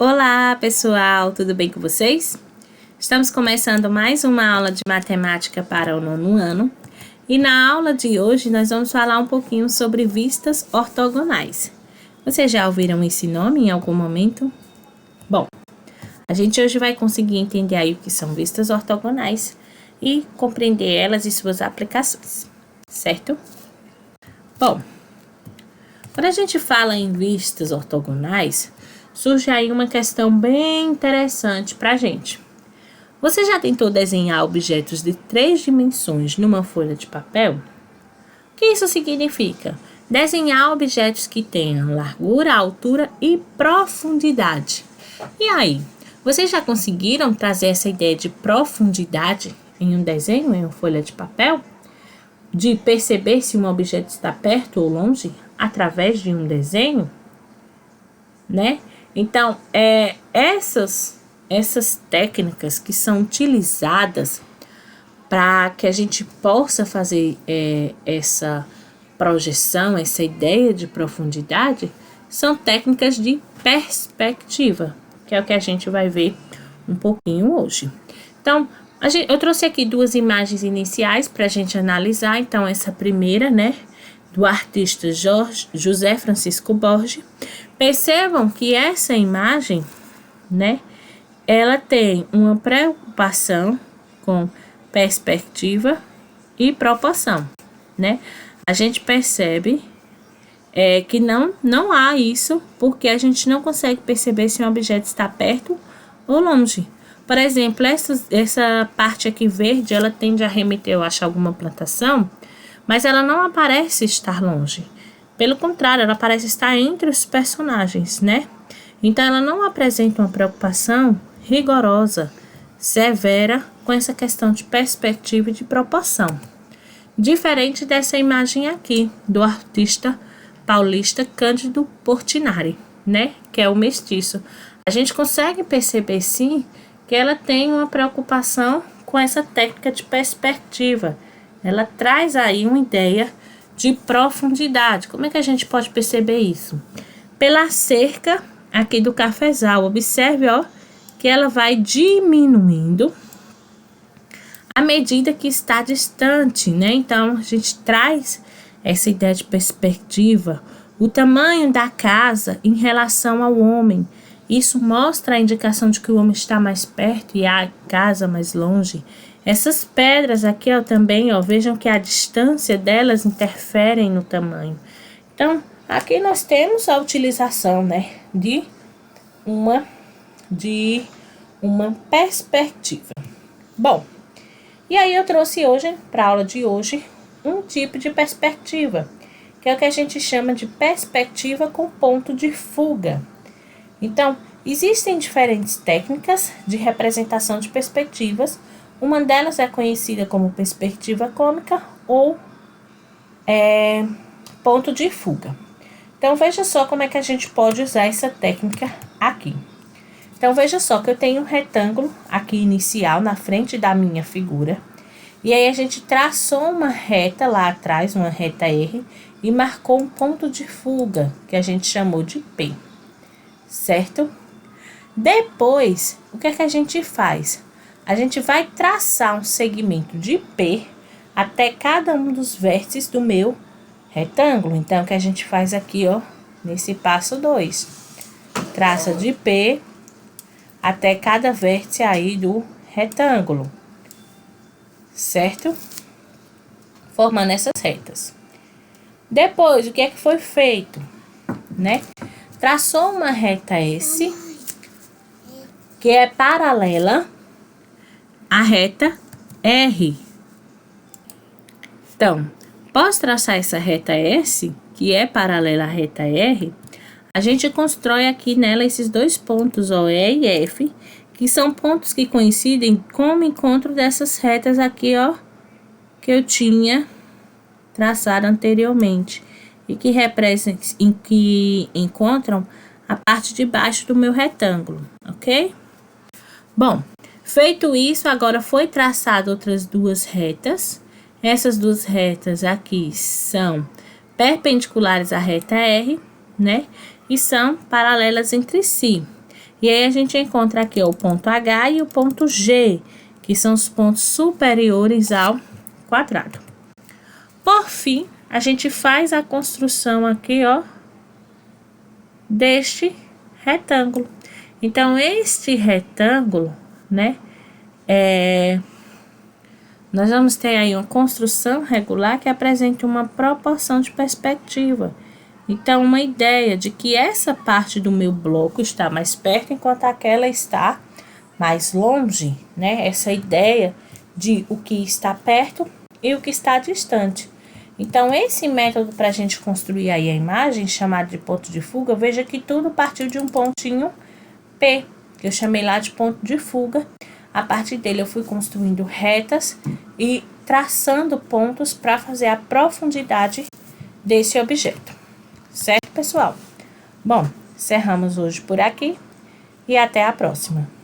Olá pessoal, tudo bem com vocês? Estamos começando mais uma aula de matemática para o nono ano e na aula de hoje nós vamos falar um pouquinho sobre vistas ortogonais. Vocês já ouviram esse nome em algum momento? Bom, a gente hoje vai conseguir entender aí o que são vistas ortogonais e compreender elas e suas aplicações, certo? Bom, quando a gente fala em vistas ortogonais, surge aí uma questão bem interessante para a gente. Você já tentou desenhar objetos de 3 dimensões numa folha de papel? O que isso significa? Desenhar objetos que tenham largura, altura e profundidade. E aí, vocês já conseguiram trazer essa ideia de profundidade em um desenho, em uma folha de papel? De perceber se um objeto está perto ou longe através de um desenho, né? Então, essas técnicas que são utilizadas para que a gente possa fazer essa projeção, essa ideia de profundidade, são técnicas de perspectiva, que é o que a gente vai ver um pouquinho hoje. Então, eu trouxe aqui duas imagens iniciais para a gente analisar. Então, essa primeira, né, do artista José Francisco Borges. Percebam que essa imagem, né, ela tem uma preocupação com perspectiva e proporção, né? A gente percebe que não há isso porque a gente não consegue perceber se um objeto está perto ou longe. Por exemplo, essa parte aqui verde, ela tende a remeter, eu acho, a alguma plantação, mas ela não aparece estar longe. Pelo contrário, ela parece estar entre os personagens, né? Então, ela não apresenta uma preocupação rigorosa, severa, com essa questão de perspectiva e de proporção. Diferente dessa imagem aqui, do artista paulista Cândido Portinari, né? Que é o mestiço. A gente consegue perceber, sim, que ela tem uma preocupação com essa técnica de perspectiva. Ela traz aí uma ideia de profundidade. Como é que a gente pode perceber isso? Pela cerca aqui do cafezal. Observe, ó, que ela vai diminuindo à medida que está distante, né? Então, a gente traz essa ideia de perspectiva. O tamanho da casa em relação ao homem. Isso mostra a indicação de que o homem está mais perto e a casa mais longe. Essas pedras aqui, ó, também, ó, vejam que a distância delas interferem no tamanho. Então, aqui nós temos a utilização, né, de uma perspectiva. Bom, e aí eu trouxe hoje, para a aula de hoje, um tipo de perspectiva, que é o que a gente chama de perspectiva com ponto de fuga. Então, existem diferentes técnicas de representação de perspectivas. Uma delas é conhecida como perspectiva cônica ou ponto de fuga. Então, veja só como é que a gente pode usar essa técnica aqui. Então, veja só que eu tenho um retângulo aqui inicial na frente da minha figura. E aí, a gente traçou uma reta lá atrás, uma reta R, e marcou um ponto de fuga, que a gente chamou de P. Certo? Depois, o que é que a gente faz? A gente vai traçar um segmento de P até cada um dos vértices do meu retângulo. Então, o que a gente faz aqui, ó, nesse passo 2. Traça de P até cada vértice aí do retângulo. Certo? Formando essas retas. Depois, o que é que foi feito? Né? Traçou uma reta S, que é paralela à reta R. Então, após traçar essa reta S, que é paralela à reta R, a gente constrói aqui nela esses dois pontos, ó, E e F, que são pontos que coincidem com o encontro dessas retas aqui, ó, que eu tinha traçado anteriormente e que encontram a parte de baixo do meu retângulo, ok? Bom, feito isso, agora foi traçado outras duas retas. Essas duas retas aqui são perpendiculares à reta R, né? E são paralelas entre si. E aí a gente encontra aqui ó, o ponto H e o ponto G, que são os pontos superiores ao quadrado. Por fim, a gente faz a construção aqui, ó, deste retângulo. Então, este retângulo, né, nós vamos ter aí uma construção regular que apresenta uma proporção de perspectiva. Então, uma ideia de que essa parte do meu bloco está mais perto, enquanto aquela está mais longe, né? Essa ideia de o que está perto e o que está distante. Então, esse método para a gente construir aí a imagem, chamado de ponto de fuga, veja que tudo partiu de um pontinho P, que eu chamei lá de ponto de fuga. A partir dele eu fui construindo retas e traçando pontos para fazer a profundidade desse objeto. Certo, pessoal? Bom, encerramos hoje por aqui e até a próxima.